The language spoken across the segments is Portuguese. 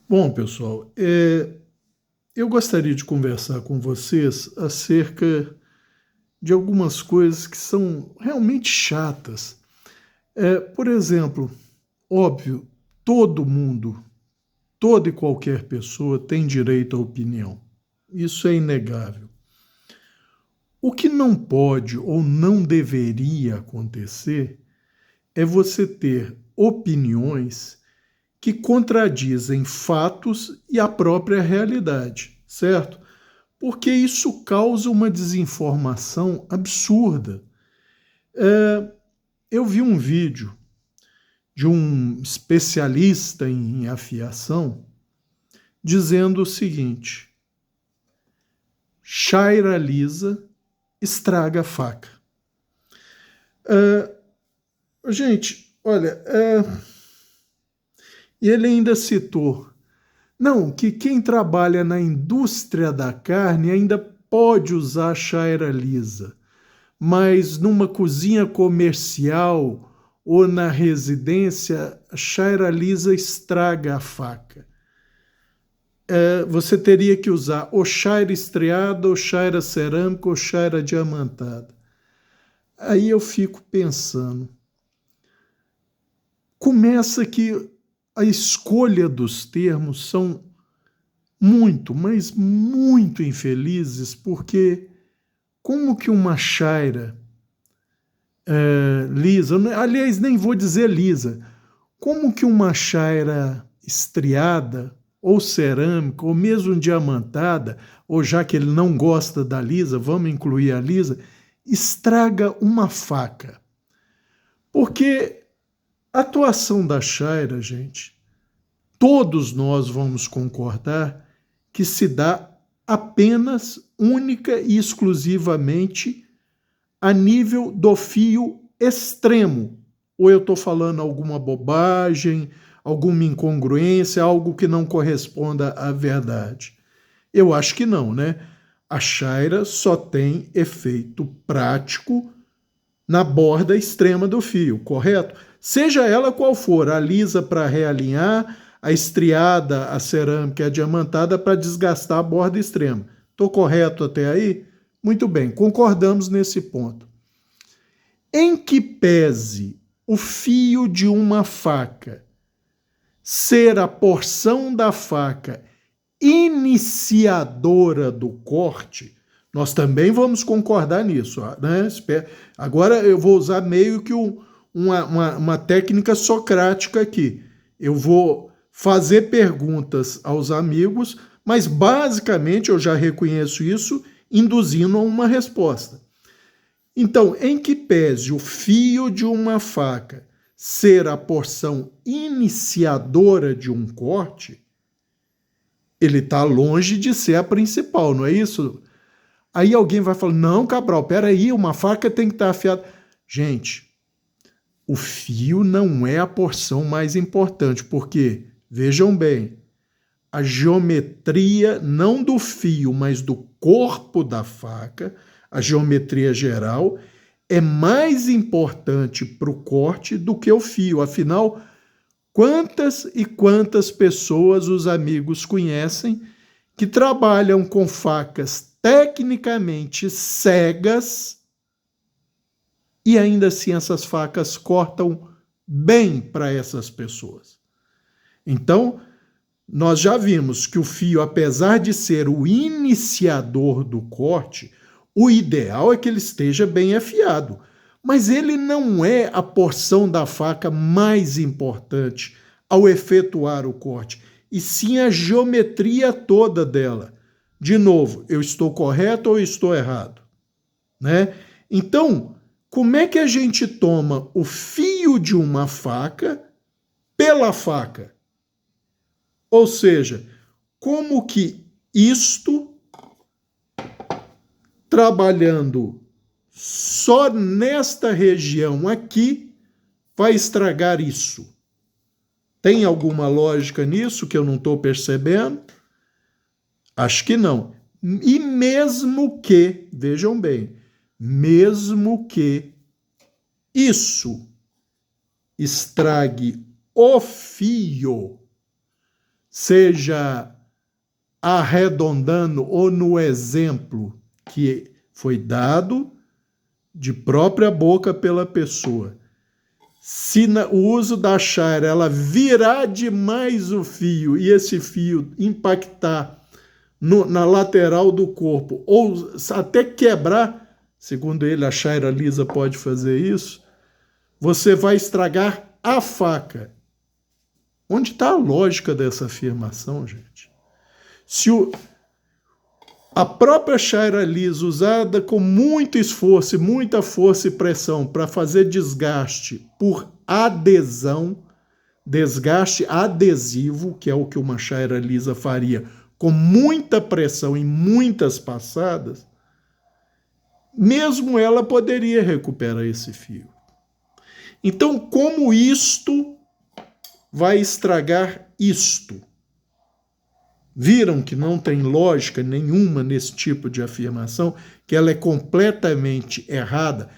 Bom, pessoal, eu gostaria de conversar com vocês acerca de algumas coisas que são realmente chatas. Por exemplo, óbvio, todo mundo, toda e qualquer pessoa tem direito à opinião. Isso é inegável. O que não pode ou não deveria acontecer é você ter opiniões que contradizem fatos e a própria realidade, certo? Porque isso causa uma desinformação absurda. Eu vi um vídeo de um especialista em afiação dizendo o seguinte: Shaira lisa estraga a faca. Gente, olha, e ele ainda citou, não, que quem trabalha na indústria da carne ainda pode usar Shaira lisa, mas numa cozinha comercial ou na residência, a Shaira lisa estraga a faca. Você teria que usar ou Shaira estriada, ou Shaira cerâmica, ou Shaira diamantada. Aí eu fico pensando, começa que a escolha dos termos são muito, mas muito infelizes, porque como que uma Shaira lisa, aliás, nem vou dizer lisa, como que uma chaira estriada, ou cerâmica, ou mesmo diamantada, ou já que ele não gosta da lisa, vamos incluir a lisa, estraga uma faca? Porque a atuação da chaira, gente, todos nós vamos concordar que se dá apenas, única e exclusivamente a nível do fio extremo. Ou eu estou falando alguma bobagem, alguma incongruência, algo que não corresponda à verdade? Eu acho que não, né? A chaira só tem efeito prático na borda extrema do fio, correto? Seja ela qual for, a lisa para realinhar, a estriada, a cerâmica e a diamantada para desgastar a borda extrema. Estou correto até aí? Muito bem, concordamos nesse ponto. Em que pese o fio de uma faca ser a porção da faca iniciadora do corte, nós também vamos concordar nisso, né? Agora eu vou usar meio que uma técnica socrática aqui. Eu vou fazer perguntas aos amigos, mas basicamente eu já reconheço isso, induzindo a uma resposta. Então, em que pese o fio de uma faca ser a porção iniciadora de um corte, ele está longe de ser a principal, não é isso? Aí alguém vai falar, não, Cabral, peraí, uma faca tem que estar afiada. Gente, o fio não é a porção mais importante, porque, vejam bem, a geometria, não do fio, mas do corpo da faca, a geometria geral, é mais importante para o corte do que o fio. Afinal, quantas e quantas pessoas os amigos conhecem que trabalham com facas tecnicamente cegas e ainda assim essas facas cortam bem para essas pessoas? Então, nós já vimos que o fio, apesar de ser o iniciador do corte, o ideal é que ele esteja bem afiado. Mas ele não é a porção da faca mais importante ao efetuar o corte, e sim a geometria toda dela. De novo, eu estou correto ou estou errado? Né? Então, como é que a gente toma o fio de uma faca pela faca? Ou seja, como que isto, trabalhando só nesta região aqui, vai estragar isso? Tem alguma lógica nisso que eu não estou percebendo? Acho que não. E mesmo que, vejam bem, mesmo que isso estrague o fio, seja arredondando ou no exemplo que foi dado de própria boca pela pessoa. Se o uso da chaira ela virar demais o fio e esse fio impactar na lateral do corpo ou até quebrar, segundo ele, a chaira lisa pode fazer isso, você vai estragar a faca. Onde está a lógica dessa afirmação, gente? Se a própria chaira lisa usada com muito esforço, muita força e pressão para fazer desgaste por adesão, desgaste adesivo, que é o que uma chaira lisa faria com muita pressão em muitas passadas, mesmo ela poderia recuperar esse fio. Então, como isto vai estragar isto? Viram que não tem lógica nenhuma nesse tipo de afirmação, que ela é completamente errada?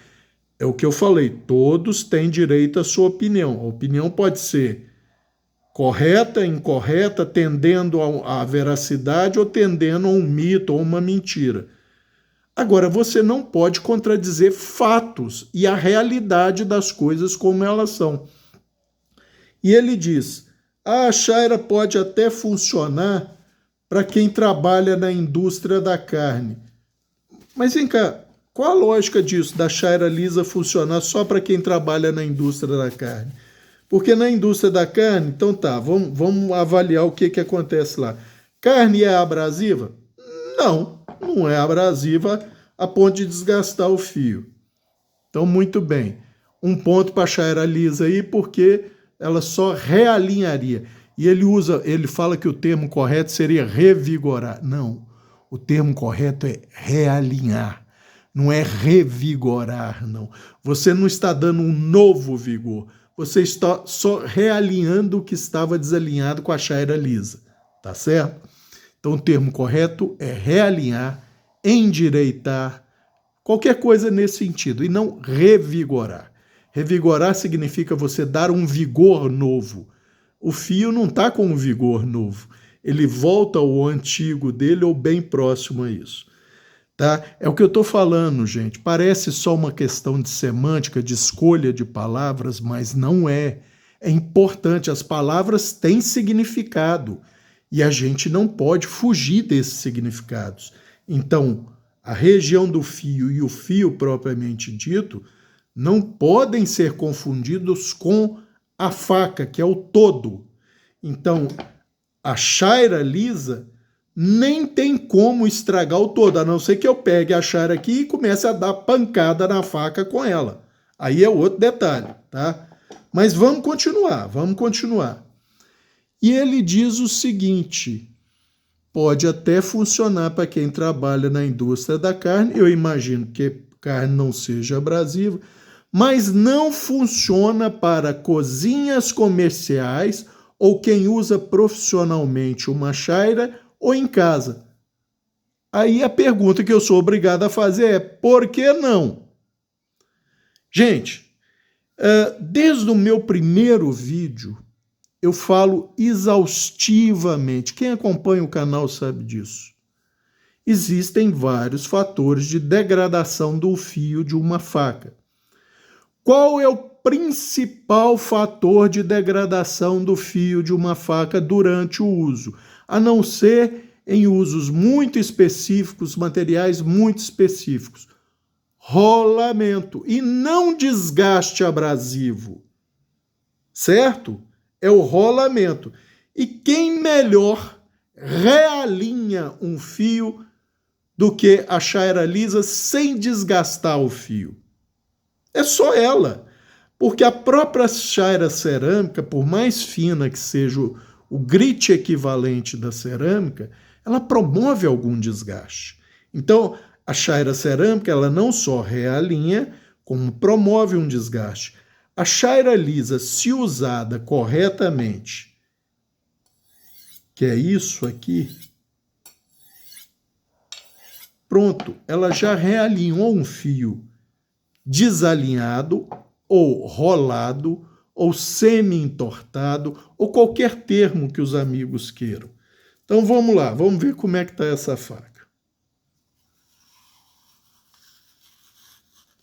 É o que eu falei, todos têm direito à sua opinião. A opinião pode ser correta, incorreta, tendendo à veracidade ou tendendo a um mito ou uma mentira. Agora, você não pode contradizer fatos e a realidade das coisas como elas são. E ele diz, a chaira pode até funcionar para quem trabalha na indústria da carne. Mas vem cá, qual a lógica disso, da chaira lisa funcionar só para quem trabalha na indústria da carne? Porque na indústria da carne, então tá, vamos avaliar o que acontece lá. Carne é abrasiva? Não é abrasiva a ponto de desgastar o fio. Então, muito bem. Um ponto para a chaira lisa aí, porque ela só realinharia. E ele fala que o termo correto seria revigorar. Não, o termo correto é realinhar, não é revigorar, não. Você não está dando um novo vigor, você está só realinhando o que estava desalinhado com a chaira lisa, tá certo? Então o termo correto é realinhar, endireitar, qualquer coisa nesse sentido, e não revigorar. Revigorar significa você dar um vigor novo. O fio não está com um vigor novo. Ele volta ao antigo dele ou bem próximo a isso. Tá? É o que eu estou falando, gente. Parece só uma questão de semântica, de escolha de palavras, mas não é. É importante. As palavras têm significado e a gente não pode fugir desses significados. Então, a região do fio e o fio propriamente dito não podem ser confundidos com a faca, que é o todo. Então, a chaira lisa nem tem como estragar o todo, a não ser que eu pegue a chaira aqui e comece a dar pancada na faca com ela. Aí é outro detalhe, tá? Mas vamos continuar. E ele diz o seguinte, pode até funcionar para quem trabalha na indústria da carne, eu imagino que carne não seja abrasiva, mas não funciona para cozinhas comerciais ou quem usa profissionalmente uma chaira ou em casa. Aí a pergunta que eu sou obrigado a fazer é, por que não? Gente, desde o meu primeiro vídeo, eu falo exaustivamente, quem acompanha o canal sabe disso. Existem vários fatores de degradação do fio de uma faca. Qual é o principal fator de degradação do fio de uma faca durante o uso? A não ser em usos muito específicos, materiais muito específicos. Rolamento e não desgaste abrasivo. Certo? É o rolamento. E quem melhor realinha um fio do que a chaira lisa sem desgastar o fio? É só ela, porque a própria chaira cerâmica, por mais fina que seja o grit equivalente da cerâmica, ela promove algum desgaste. Então, a chaira cerâmica, ela não só realinha, como promove um desgaste. A chaira lisa, se usada corretamente, que é isso aqui, pronto, ela já realinhou um fio desalinhado ou rolado ou semi-entortado, ou qualquer termo que os amigos queiram. Então vamos lá, vamos ver como é que está essa faca.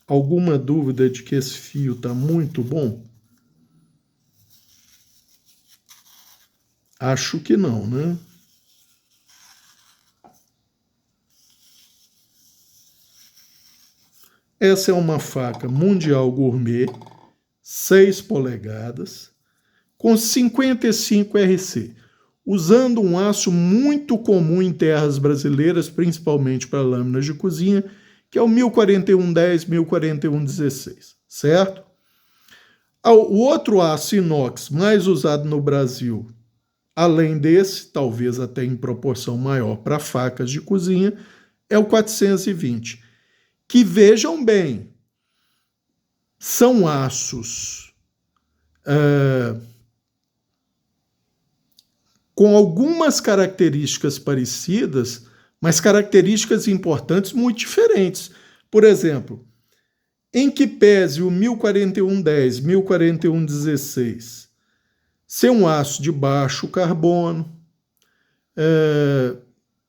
Alguma dúvida de que esse fio está muito bom? Acho que não, né? Essa é uma faca Mundial Gourmet, 6 polegadas, com 55 RC, usando um aço muito comum em terras brasileiras, principalmente para lâminas de cozinha, que é o 104110, 104116, certo? O outro aço inox mais usado no Brasil, além desse, talvez até em proporção maior para facas de cozinha, é o 420, que vejam bem, são aços com algumas características parecidas, mas características importantes muito diferentes. Por exemplo, em que pese o 104110, 104116 ser um aço de baixo carbono,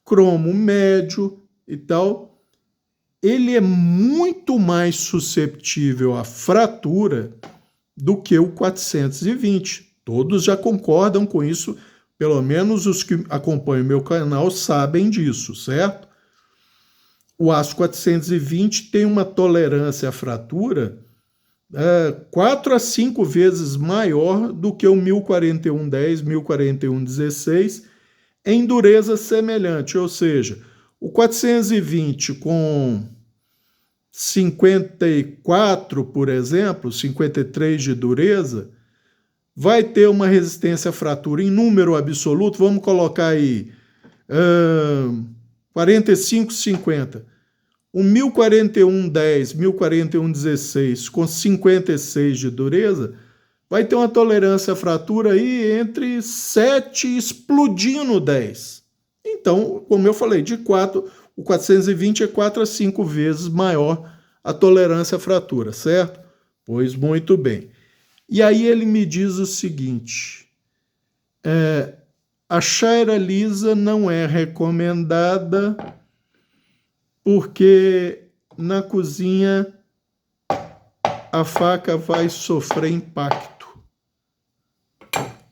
cromo médio e tal, ele é muito mais susceptível à fratura do que o 420. Todos já concordam com isso, pelo menos os que acompanham meu canal sabem disso, certo? O aço 420 tem uma tolerância à fratura 4 a 5 vezes maior do que o 104110, 104116, em dureza semelhante, ou seja, o 420 com 54, por exemplo, 53 de dureza, vai ter uma resistência à fratura em número absoluto, vamos colocar aí 45, 50. O 104110, 104116 com 56 de dureza, vai ter uma tolerância à fratura aí entre 7 explodindo 10. Então, como eu falei, o 420 é 4 a 5 vezes maior a tolerância à fratura, certo? Pois muito bem. E aí ele me diz o seguinte, a chaira lisa não é recomendada porque na cozinha a faca vai sofrer impacto.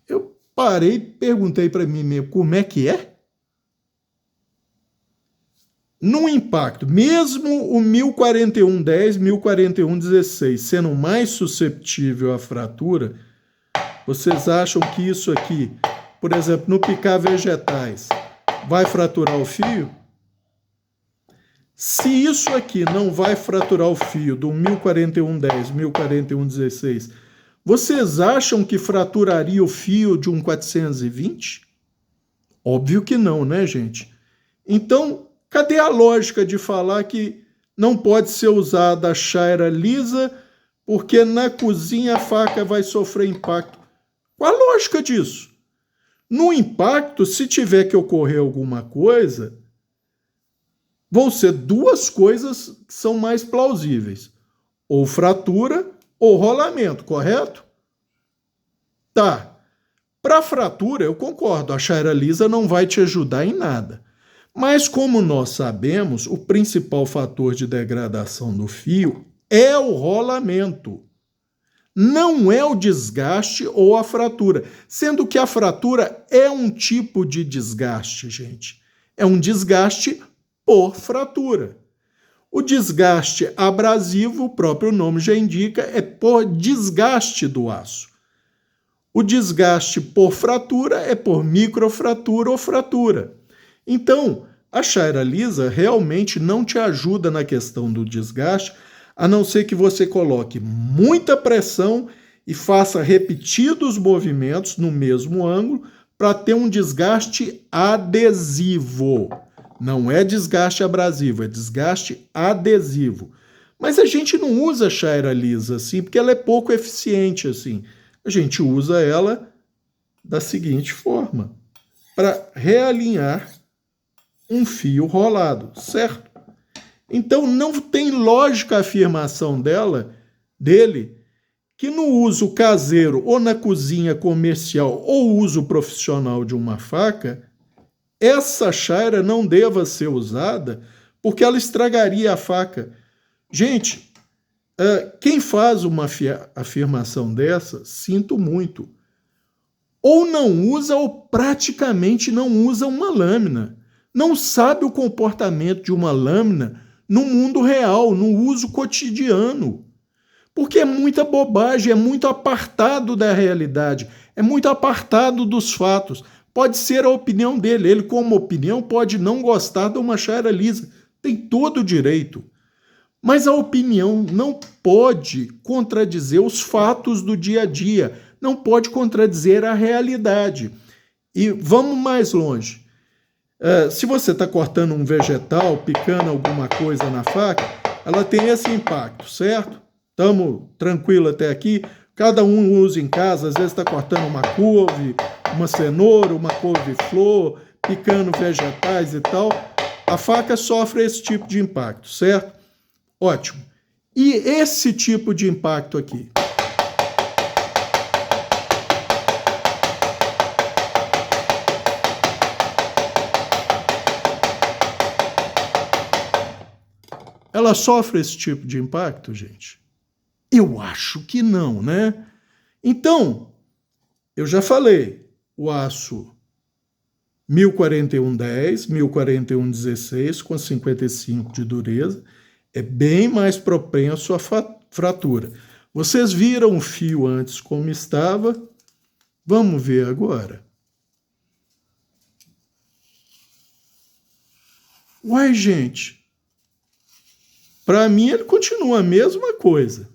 Eu parei e perguntei para mim mesmo, como é que é? No impacto, mesmo o 104110, 104116 sendo mais susceptível à fratura, vocês acham que isso aqui, por exemplo, no picar vegetais, vai fraturar o fio? Se isso aqui não vai fraturar o fio do 104110, 104116, vocês acham que fraturaria o fio de um 420? Óbvio que não, né, gente? Então, cadê a lógica de falar que não pode ser usada a chaira lisa porque na cozinha a faca vai sofrer impacto? Qual a lógica disso? No impacto, se tiver que ocorrer alguma coisa, vão ser duas coisas que são mais plausíveis. Ou fratura ou rolamento, correto? Tá. Para fratura, eu concordo, a chaira lisa não vai te ajudar em nada. Mas como nós sabemos, o principal fator de degradação do fio é o rolamento. Não é o desgaste ou a fratura. Sendo que a fratura é um tipo de desgaste, gente. É um desgaste por fratura. O desgaste abrasivo, o próprio nome já indica, é por desgaste do aço. O desgaste por fratura é por microfratura ou fratura. Então, a chaira lisa realmente não te ajuda na questão do desgaste, a não ser que você coloque muita pressão e faça repetidos movimentos no mesmo ângulo para ter um desgaste adesivo. Não é desgaste abrasivo, é desgaste adesivo. Mas a gente não usa chaira lisa assim, porque ela é pouco eficiente assim. A gente usa ela da seguinte forma, para realinhar um fio rolado, certo? Então não tem lógica a afirmação dele que no uso caseiro ou na cozinha comercial ou uso profissional de uma faca, essa chaira não deva ser usada porque ela estragaria a faca. Gente, quem faz uma afirmação dessa, sinto muito, ou não usa ou praticamente não usa uma lâmina. Não sabe o comportamento de uma lâmina no mundo real, no uso cotidiano. Porque é muita bobagem, é muito apartado da realidade, é muito apartado dos fatos. Pode ser a opinião dele, ele como opinião pode não gostar de uma chaira lisa, tem todo o direito. Mas a opinião não pode contradizer os fatos do dia a dia, não pode contradizer a realidade. E vamos mais longe. Se você está cortando um vegetal, picando alguma coisa na faca, ela tem esse impacto, certo? Estamos tranquilos até aqui. Cada um usa em casa, às vezes está cortando uma couve, uma cenoura, uma couve-flor, picando vegetais e tal. A faca sofre esse tipo de impacto, certo? Ótimo. E esse tipo de impacto aqui? Ela sofre esse tipo de impacto, gente? Eu acho que não, né? Então, eu já falei, o aço 104110, 104116 com 55 de dureza é bem mais propenso à fratura. Vocês viram o fio antes como estava? Vamos ver agora. Uai, gente, para mim ele continua a mesma coisa.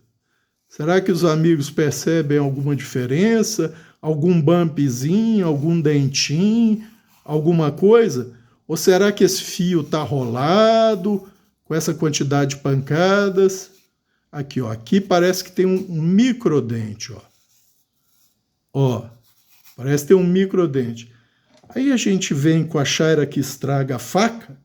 Será que os amigos percebem alguma diferença? Algum bumpzinho, algum dentinho, alguma coisa? Ou será que esse fio está rolado, com essa quantidade de pancadas? Aqui, ó, aqui parece que tem um microdente, ó. Ó, parece ter um microdente. Aí a gente vem com a chaira que estraga a faca.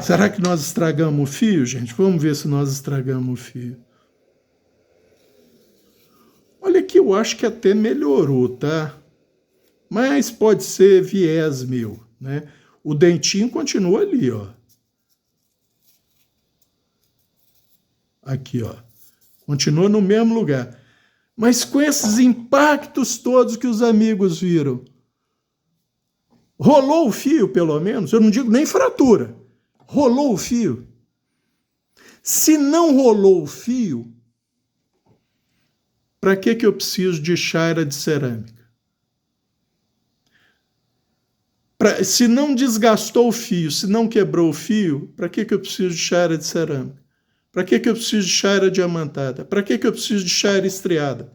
Será que nós estragamos o fio, gente? Vamos ver se nós estragamos o fio. Olha aqui, eu acho que até melhorou, tá? Mas pode ser viés meu, né? O dentinho continua ali, ó. Aqui, ó. Continua no mesmo lugar. Mas com esses impactos todos que os amigos viram, rolou o fio, pelo menos? Eu não digo nem fratura. Rolou o fio? Se não rolou o fio, para que eu preciso de chaira de cerâmica? Se não desgastou o fio, se não quebrou o fio, para que eu preciso de chaira de cerâmica? Para que eu preciso de chaira diamantada? Para que eu preciso de chaira estriada?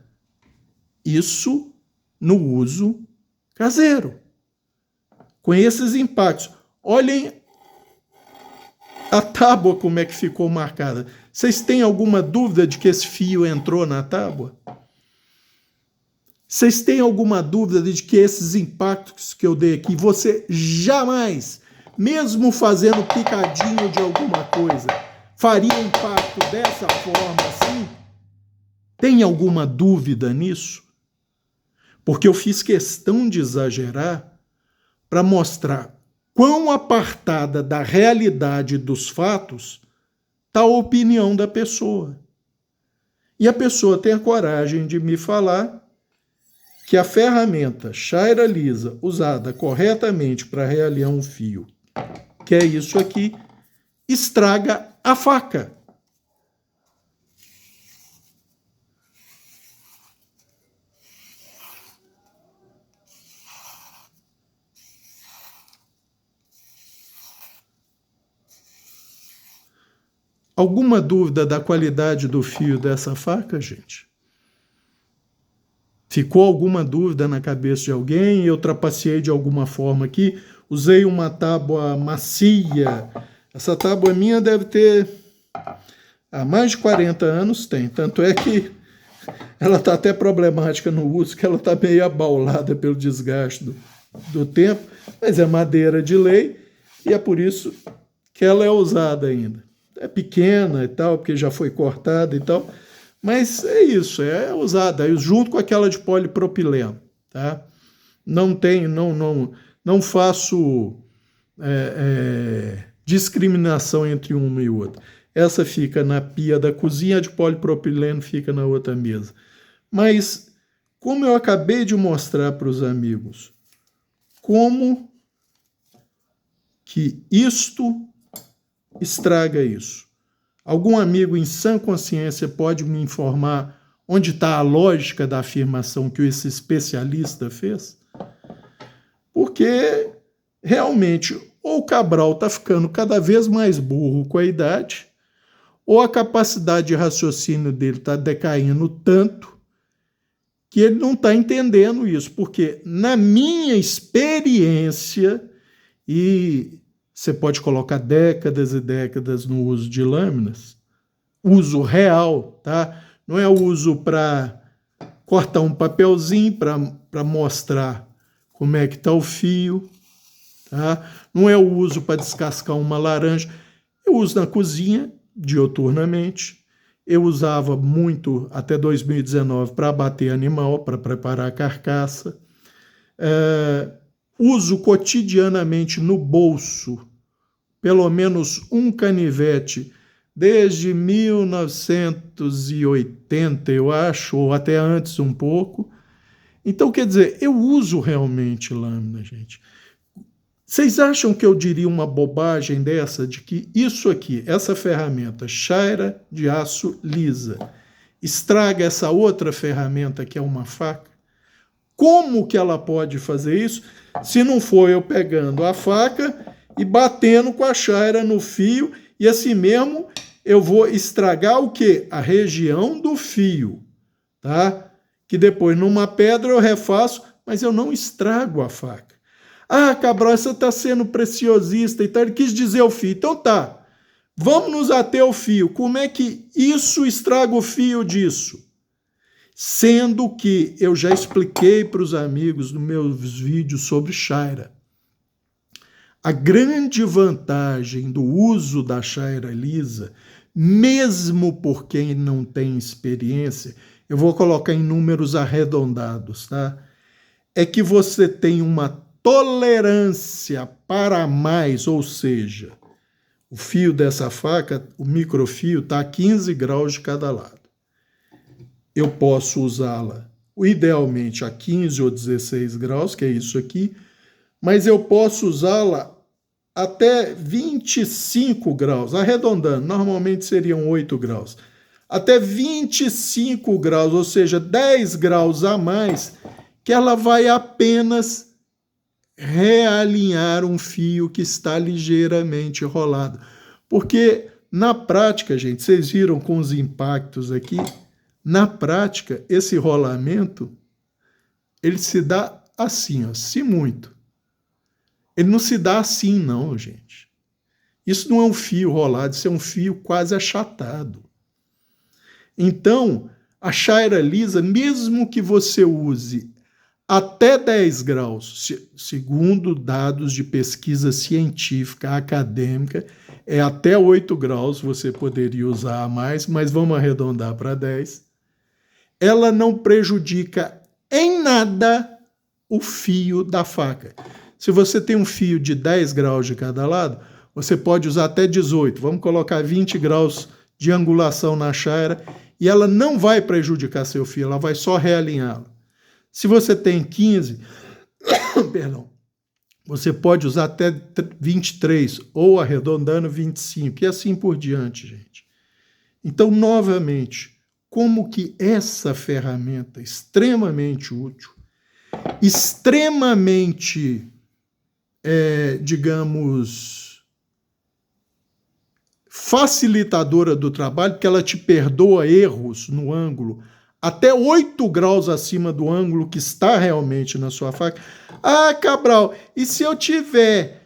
Isso no uso caseiro. Com esses impactos. Olhem a tábua como é que ficou marcada. Vocês têm alguma dúvida de que esse fio entrou na tábua? Vocês têm alguma dúvida de que esses impactos que eu dei aqui, você jamais, mesmo fazendo picadinho de alguma coisa, faria impacto dessa forma assim? Tem alguma dúvida nisso? Porque eu fiz questão de exagerar para mostrar quão apartada da realidade dos fatos está a opinião da pessoa. E a pessoa tem a coragem de me falar que a ferramenta chaira lisa usada corretamente para realinhar um fio, que é isso aqui, estraga a faca. Alguma dúvida da qualidade do fio dessa faca, gente? Ficou alguma dúvida na cabeça de alguém? Eu trapaceei de alguma forma aqui, usei uma tábua macia. Essa tábua minha deve ter há mais de 40 anos, tem. Tanto é que ela está até problemática no uso, que ela está meio abaulada pelo desgaste do tempo, mas é madeira de lei e é por isso que ela é usada ainda. É pequena e tal, porque já foi cortada e tal, mas é isso, é usada junto com aquela de polipropileno, tá? Não faço discriminação entre uma e outra. Essa fica na pia da cozinha, a de polipropileno fica na outra mesa. Mas, como eu acabei de mostrar para os amigos, como que isto estraga isso? Algum amigo em sã consciência pode me informar onde está a lógica da afirmação que esse especialista fez? Porque, realmente, ou o Cabral está ficando cada vez mais burro com a idade, ou a capacidade de raciocínio dele está decaindo tanto que ele não está entendendo isso. Porque, na minha experiência, e você pode colocar décadas e décadas no uso de lâminas, uso real, tá? Não é o uso para cortar um papelzinho para mostrar como é que está o fio, tá? Não é o uso para descascar uma laranja. Eu uso na cozinha, dioturnamente. Eu usava muito, até 2019, para abater animal, para preparar a carcaça. Uso cotidianamente no bolso, pelo menos um canivete, desde 1980, eu acho, ou até antes um pouco. Então, quer dizer, eu uso realmente lâmina, gente. Vocês acham que eu diria uma bobagem dessa, de que isso aqui, essa ferramenta, chaira de aço lisa, estraga essa outra ferramenta que é uma faca? Como que ela pode fazer isso, se não for eu pegando a faca e batendo com a chaira no fio, e assim mesmo eu vou estragar o quê? A região do fio, tá? Que depois numa pedra eu refaço, mas eu não estrago a faca. Ah, Cabral, você está sendo preciosista e tal. Ele quis dizer o fio. Então tá, vamos nos ater ao fio. Como é que isso estraga o fio disso? Sendo que eu já expliquei para os amigos nos meus vídeos sobre chaira. A grande vantagem do uso da chaira lisa, mesmo por quem não tem experiência, eu vou colocar em números arredondados, tá? É que você tem uma tolerância para mais, ou seja, o fio dessa faca, o microfio, está a 15 graus de cada lado. Eu posso usá-la, idealmente, a 15 ou 16 graus, que é isso aqui, mas eu posso usá-la até 25 graus, arredondando, normalmente seriam 8 graus. Até 25 graus, ou seja, 10 graus a mais, que ela vai apenas realinhar um fio que está ligeiramente enrolado. Porque, na prática, gente, vocês viram com os impactos aqui, na prática, esse rolamento, ele se dá assim, ó, se muito. Ele não se dá assim, não, gente. Isso não é um fio rolado, isso é um fio quase achatado. Então, a chaira lisa, mesmo que você use até 10 graus, segundo dados de pesquisa científica, acadêmica, é até 8 graus, você poderia usar a mais, mas vamos arredondar para 10. Ela não prejudica em nada o fio da faca. Se você tem um fio de 10 graus de cada lado, você pode usar até 18. Vamos colocar 20 graus de angulação na chaira e ela não vai prejudicar seu fio, ela vai só realinhá-lo. Se você tem 15, perdão, você pode usar até 23 ou arredondando 25 e assim por diante, gente. Então, novamente, como que essa ferramenta extremamente útil, extremamente, digamos, facilitadora do trabalho, porque ela te perdoa erros no ângulo, até 8 graus acima do ângulo que está realmente na sua faca. Ah, Cabral, e se eu tiver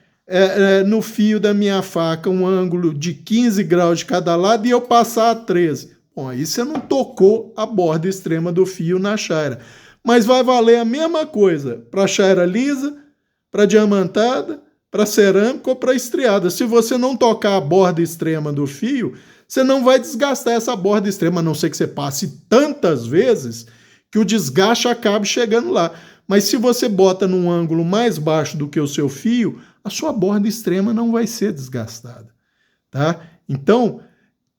no fio da minha faca um ângulo de 15 graus de cada lado e eu passar a 13? Bom, aí você não tocou a borda extrema do fio na chaira. Mas vai valer a mesma coisa para chaira lisa, para diamantada, para cerâmica ou para estriada. Se você não tocar a borda extrema do fio, você não vai desgastar essa borda extrema, a não ser que você passe tantas vezes que o desgaste acabe chegando lá. Mas se você bota num ângulo mais baixo do que o seu fio, a sua borda extrema não vai ser desgastada, tá? Então,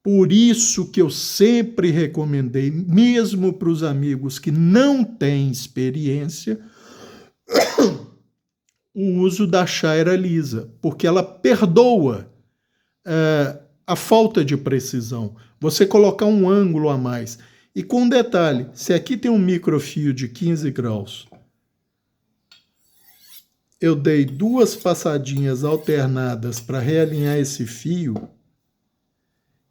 por isso que eu sempre recomendei, mesmo para os amigos que não têm experiência, o uso da chaira lisa, porque ela perdoa a falta de precisão. Você colocar um ângulo a mais. E com um detalhe, se aqui tem um microfio de 15 graus, eu dei 2 passadinhas alternadas para realinhar esse fio,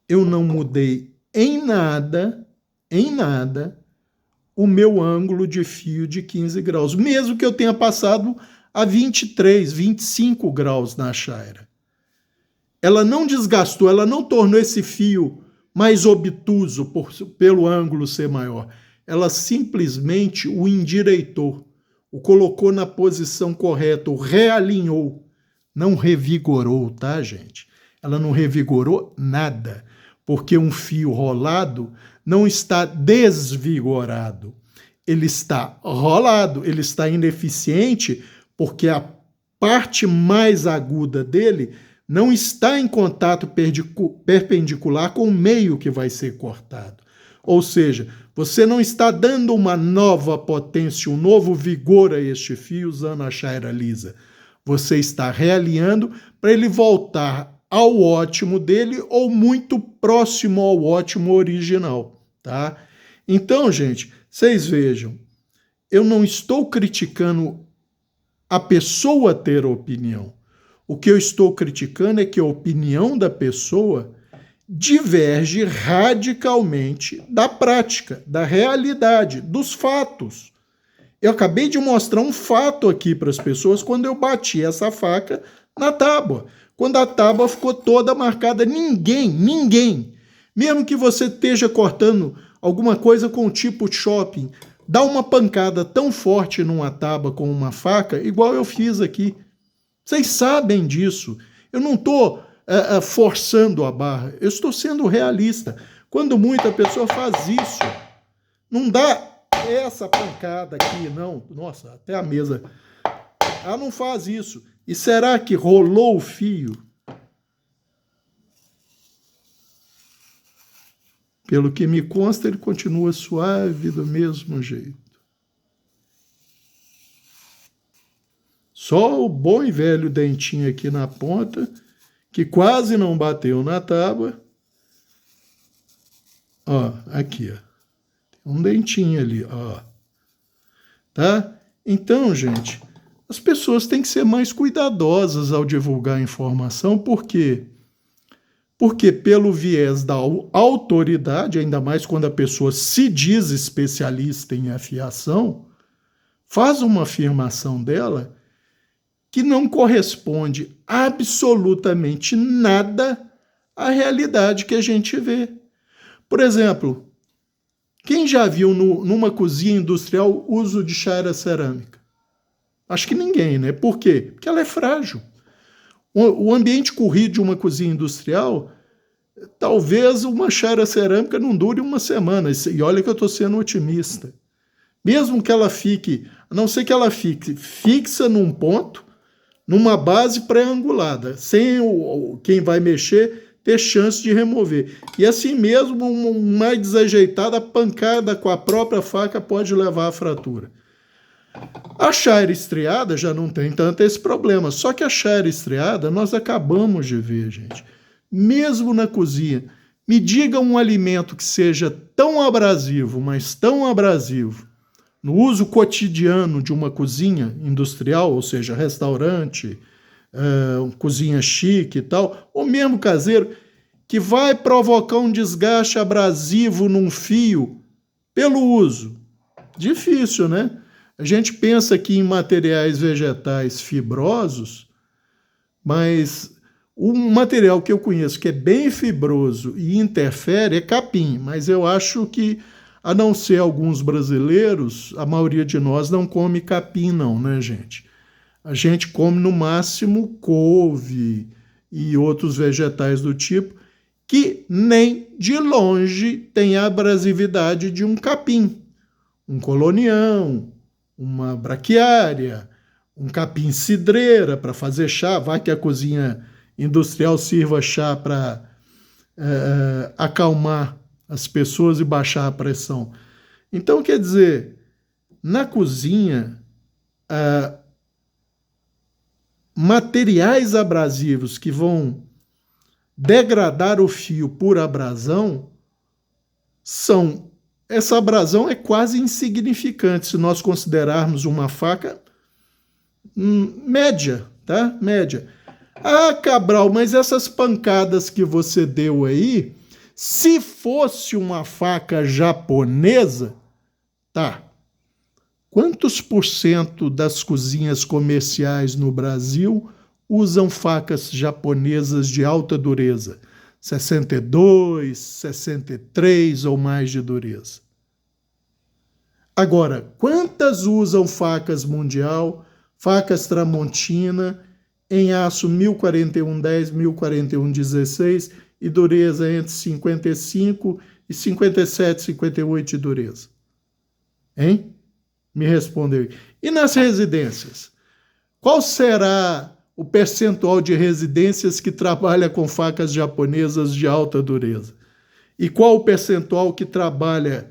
eu não mudei em nada, o meu ângulo de fio de 15 graus, mesmo que eu tenha passado a 23, 25 graus na chaira. Ela não desgastou, ela não tornou esse fio mais obtuso pelo ângulo ser maior. Ela simplesmente o endireitou, o colocou na posição correta, o realinhou. Não revigorou, tá, gente? Ela não revigorou nada, porque um fio rolado não está desvigorado. Ele está rolado, ele está ineficiente, porque a parte mais aguda dele não está em contato perpendicular com o meio que vai ser cortado. Ou seja, você não está dando uma nova potência, um novo vigor a este fio usando a chaira lisa. Você está realinhando para ele voltar ao ótimo dele ou muito próximo ao ótimo original, tá? Então, gente, vocês vejam, eu não estou criticando a pessoa ter opinião. O que eu estou criticando é que a opinião da pessoa diverge radicalmente da prática, da realidade, dos fatos. Eu acabei de mostrar um fato aqui para as pessoas quando eu bati essa faca na tábua. Quando a tábua ficou toda marcada, ninguém, mesmo que você esteja cortando alguma coisa com o tipo de shopping, dá uma pancada tão forte numa tábua com uma faca, igual eu fiz aqui. Vocês sabem disso. Eu não estou forçando a barra, eu estou sendo realista. Quando muita pessoa faz isso, não dá essa pancada aqui, não. Nossa, até a mesa. Ela não faz isso. E será que rolou o fio? Pelo que me consta, ele continua suave do mesmo jeito. Só o bom e velho dentinho aqui na ponta, que quase não bateu na tábua. Ó, aqui, ó. Tem um dentinho ali, ó. Tá? Então, gente, as pessoas têm que ser mais cuidadosas ao divulgar informação, por quê? Porque pelo viés da autoridade, ainda mais quando a pessoa se diz especialista em afiação, faz uma afirmação dela que não corresponde absolutamente nada à realidade que a gente vê. Por exemplo, quem já viu numa cozinha industrial uso de chaira cerâmica? Acho que ninguém, né? Por quê? Porque ela é frágil. O ambiente corrido de uma cozinha industrial, talvez uma chaira cerâmica não dure uma semana. E olha que eu estou sendo otimista. Mesmo que ela fique, a não ser que ela fique fixa num ponto, numa base pré-angulada, sem quem vai mexer ter chance de remover. E assim mesmo, mais desajeitada, a pancada com a própria faca pode levar à fratura. A chaira estriada já não tem tanto esse problema, só que a chaira estriada nós acabamos de ver, gente. Mesmo na cozinha, me diga um alimento que seja tão abrasivo, mas tão abrasivo, no uso cotidiano de uma cozinha industrial, ou seja, restaurante, cozinha chique e tal, ou mesmo caseiro, que vai provocar um desgaste abrasivo num fio pelo uso. Difícil, né? A gente pensa aqui em materiais vegetais fibrosos, mas um material que eu conheço que é bem fibroso e interfere é capim, mas eu acho que, a não ser alguns brasileiros, a maioria de nós não come capim não, né, gente? A gente come no máximo couve e outros vegetais do tipo, que nem de longe tem a abrasividade de um capim, um colonião, uma braquiária, um capim-cidreira para fazer chá. Vai que a cozinha industrial sirva chá para acalmar as pessoas e baixar a pressão. Então, quer dizer, na cozinha, materiais abrasivos que vão degradar o fio por abrasão essa abrasão é quase insignificante se nós considerarmos uma faca média, tá? Média. Ah, Cabral, mas essas pancadas que você deu aí, se fosse uma faca japonesa, tá. Quantos por cento das cozinhas comerciais no Brasil usam facas japonesas de alta dureza? 62, 63 ou mais de dureza. Agora, quantas usam facas mundial, facas Tramontina, em aço 104110, 104116 e dureza entre 55 e 57, 58 de dureza? Hein? Me respondeu. E nas residências? Qual será o percentual de residências que trabalha com facas japonesas de alta dureza? E qual o percentual que trabalha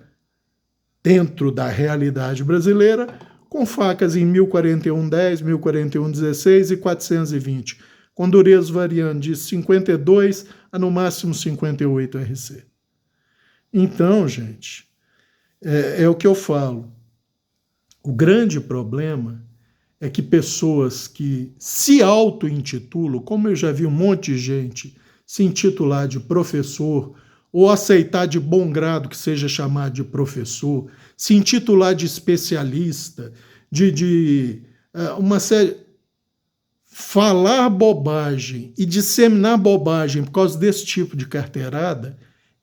dentro da realidade brasileira com facas em 104110, 104116 e 420, com durezas variando de 52 a no máximo 58 RC. Então, gente, é o que eu falo. O grande problema é que pessoas que se auto-intitulam, como eu já vi um monte de gente se intitular de professor, ou aceitar de bom grado que seja chamado de professor, se intitular de especialista, de uma série... Falar bobagem e disseminar bobagem por causa desse tipo de carteirada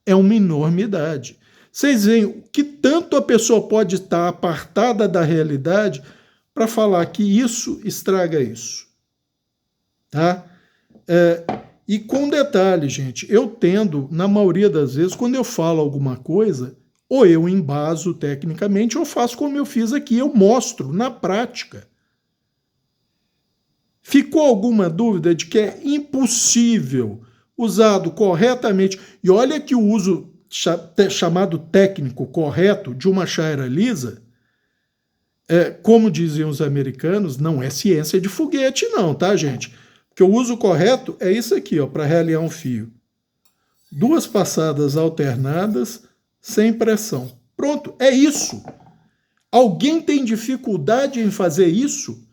é uma enormidade. Vocês veem que tanto a pessoa pode estar apartada da realidade para falar que isso estraga isso. Tá? E com detalhe, gente, eu tendo, na maioria das vezes, quando eu falo alguma coisa, ou eu embaso tecnicamente, ou faço como eu fiz aqui, eu mostro na prática. Ficou alguma dúvida de que é impossível, usado corretamente, e olha que o uso chamado técnico correto de uma chaira lisa, como diziam os americanos, não é ciência de foguete não, tá, gente? Porque o uso correto é isso aqui, ó, para realinhar um fio. 2 passadas alternadas, sem pressão. Pronto, é isso. Alguém tem dificuldade em fazer isso?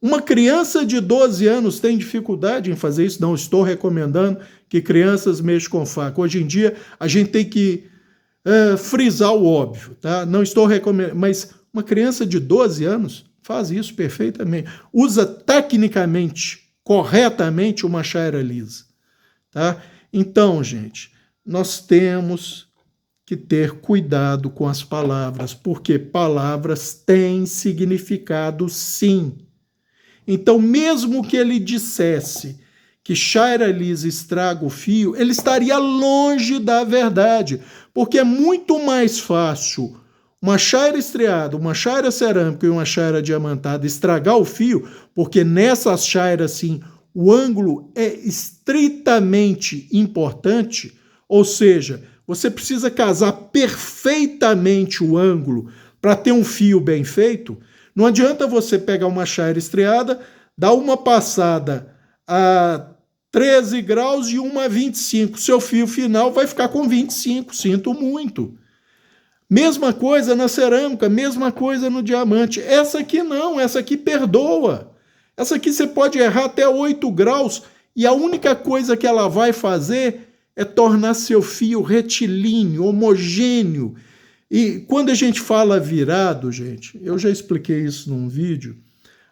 Uma criança de 12 anos tem dificuldade em fazer isso? Não estou recomendando que crianças mexam com faca. Hoje em dia, a gente tem que frisar o óbvio, tá? Não estou recomendando, mas uma criança de 12 anos faz isso perfeitamente. Usa tecnicamente, corretamente, uma chaira lisa, tá? Então, gente, nós temos que ter cuidado com as palavras, porque palavras têm significado, sim. Então, mesmo que ele dissesse que chaira lisa estraga o fio, ele estaria longe da verdade, porque é muito mais fácil uma chaira estriada, uma chaira cerâmica e uma chaira diamantada estragar o fio, porque nessas chairas, sim, o ângulo é estritamente importante, ou seja, você precisa casar perfeitamente o ângulo para ter um fio bem feito. Não adianta você pegar uma chaira estriada, dar uma passada a 13 graus e uma a 25. Seu fio final vai ficar com 25, sinto muito. Mesma coisa na cerâmica, mesma coisa no diamante. Essa aqui não, essa aqui perdoa. Essa aqui você pode errar até 8 graus e a única coisa que ela vai fazer é tornar seu fio retilíneo, homogêneo. E quando a gente fala virado, gente, eu já expliquei isso num vídeo,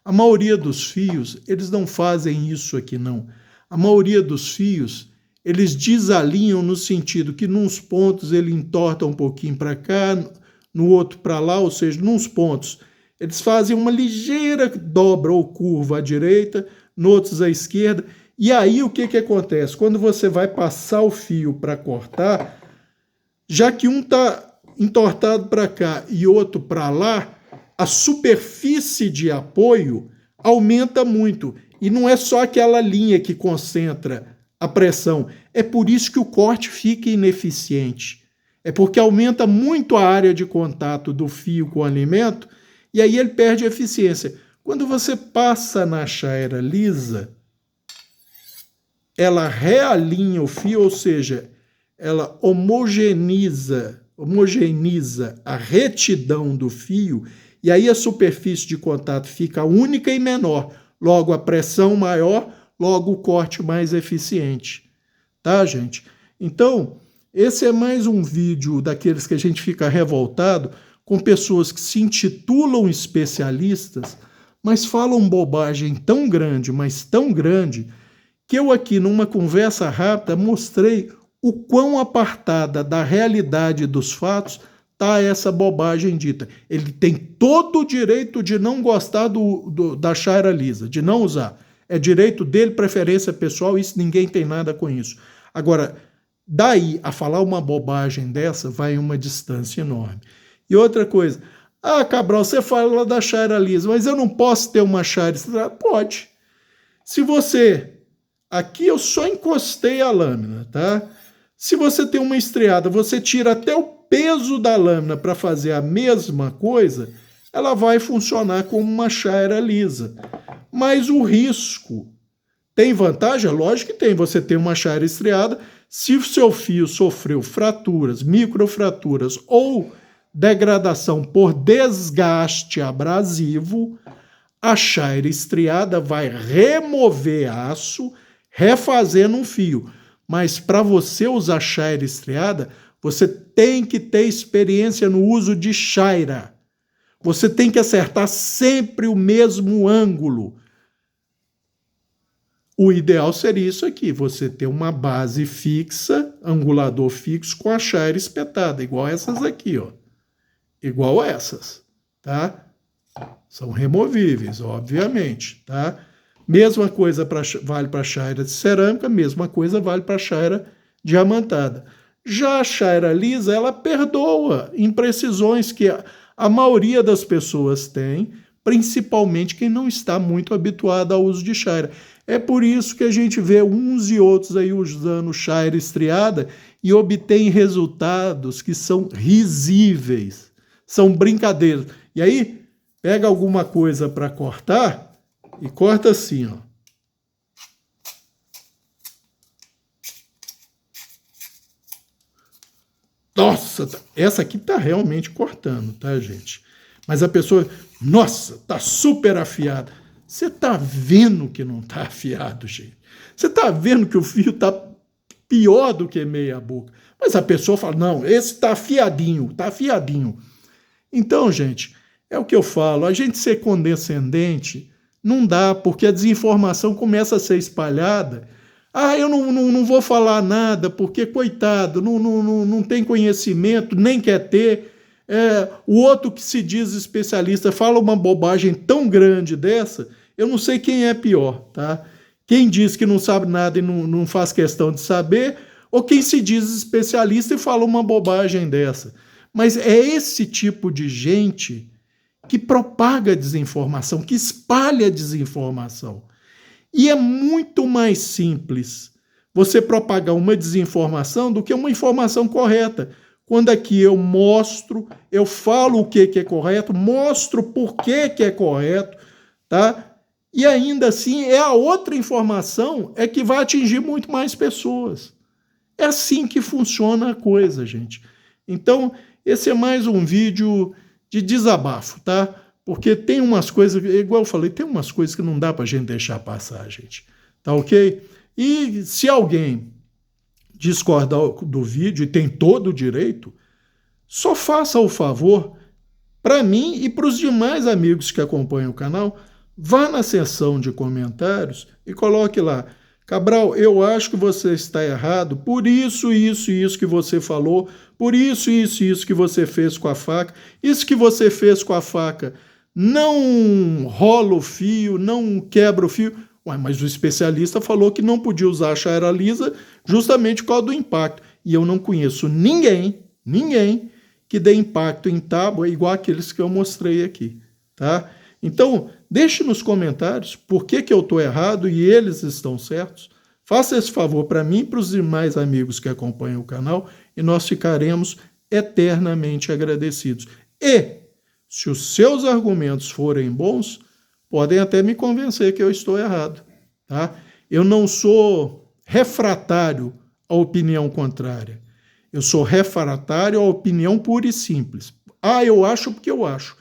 a maioria dos fios, eles não fazem isso aqui não. A maioria dos fios, eles desalinham no sentido que nos pontos ele entorta um pouquinho para cá, no outro para lá, ou seja, nos pontos Eles fazem uma ligeira dobra ou curva à direita, noutros à esquerda. E aí o que acontece? Quando você vai passar o fio para cortar, já que um está entortado para cá e outro para lá, a superfície de apoio aumenta muito. E não é só aquela linha que concentra a pressão. É por isso que o corte fica ineficiente. É porque aumenta muito a área de contato do fio com o alimento e aí ele perde eficiência. Quando você passa na chaira lisa, ela realinha o fio, ou seja, ela homogeneiza a retidão do fio e aí a superfície de contato fica única e menor. Logo, a pressão maior, logo o corte mais eficiente. Tá, gente? Então, esse é mais um vídeo daqueles que a gente fica revoltado com pessoas que se intitulam especialistas, mas falam bobagem tão grande, mas tão grande, que eu aqui numa conversa rápida mostrei o quão apartada da realidade dos fatos está essa bobagem dita. Ele tem todo o direito de não gostar da chaira lisa, de não usar. É direito dele, preferência pessoal, isso ninguém tem nada com isso. Agora, daí a falar uma bobagem dessa, vai uma distância enorme. E outra coisa, Cabral, você fala da chaira lisa, mas eu não posso ter uma chaira estrada? Pode. Se você... Aqui eu só encostei a lâmina, tá? Se você tem uma estriada, você tira até o peso da lâmina para fazer a mesma coisa, ela vai funcionar como uma chaira lisa. Mas o risco tem vantagem? Lógico que tem. Você tem uma chaira estriada, se o seu fio sofreu fraturas, microfraturas ou degradação por desgaste abrasivo, a chaira estriada vai remover aço, refazendo um fio. Mas para você usar chaira estriada, você tem que ter experiência no uso de chaira. Você tem que acertar sempre o mesmo ângulo. O ideal seria isso aqui, você ter uma base fixa, angulador fixo com a chaira espetada, igual essas aqui, ó. Igual essas, tá? São removíveis, obviamente, tá? Mesma coisa vale para a chaira de cerâmica, mesma coisa vale para a chaira diamantada. Já a chaira lisa, ela perdoa imprecisões que a maioria das pessoas tem, principalmente quem não está muito habituado ao uso de chaira. É por isso que a gente vê uns e outros aí usando chaira estriada e obtém resultados que são risíveis, são brincadeiras. E aí, pega alguma coisa para cortar e corta assim, ó. Nossa, essa aqui tá realmente cortando, tá, gente? Mas a pessoa, nossa, tá super afiada. Você tá vendo que não tá afiado, gente. Você tá vendo que o fio tá pior do que meia boca. Mas a pessoa fala, não, esse tá afiadinho, tá afiadinho. Então, gente, é o que eu falo, a gente ser condescendente não dá, porque a desinformação começa a ser espalhada. Eu não vou falar nada, porque, coitado, não tem conhecimento, nem quer ter. O outro que se diz especialista fala uma bobagem tão grande dessa, eu não sei quem é pior, tá? Quem diz que não sabe nada e não faz questão de saber, ou quem se diz especialista e fala uma bobagem dessa. Mas é esse tipo de gente que propaga desinformação, que espalha desinformação. E é muito mais simples você propagar uma desinformação do que uma informação correta. Quando aqui eu mostro, eu falo o que é correto, mostro por que é correto, tá? E ainda assim, é a outra informação que vai atingir muito mais pessoas. É assim que funciona a coisa, gente. Então, esse é mais um vídeo de desabafo, tá? Porque tem umas coisas, igual eu falei, tem umas coisas que não dá pra gente deixar passar, gente. Tá ok? E se alguém discordar do vídeo, e tem todo o direito, só faça o favor, para mim e para os demais amigos que acompanham o canal, vá na seção de comentários e coloque lá, Cabral, eu acho que você está errado por isso, isso e isso que você falou, por isso, isso e isso que você fez com a faca, isso que você fez com a faca não rola o fio, não quebra o fio. Ué, mas o especialista falou que não podia usar a chaira lisa justamente por causa do impacto. E eu não conheço ninguém que dê impacto em tábua igual aqueles que eu mostrei aqui, tá? Então, deixe nos comentários por que eu estou errado e eles estão certos. Faça esse favor para mim e para os demais amigos que acompanham o canal e nós ficaremos eternamente agradecidos. E, se os seus argumentos forem bons, podem até me convencer que eu estou errado, tá? Eu não sou refratário à opinião contrária. Eu sou refratário à opinião pura e simples. Ah, eu acho porque eu acho.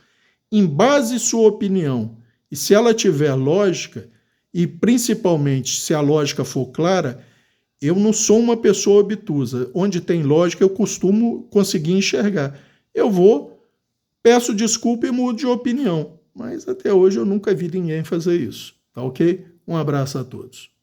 Embase sua opinião. E se ela tiver lógica, e principalmente se a lógica for clara, eu não sou uma pessoa obtusa. Onde tem lógica, eu costumo conseguir enxergar. Eu vou, peço desculpa e mudo de opinião. Mas até hoje eu nunca vi ninguém fazer isso. Tá ok? Um abraço a todos.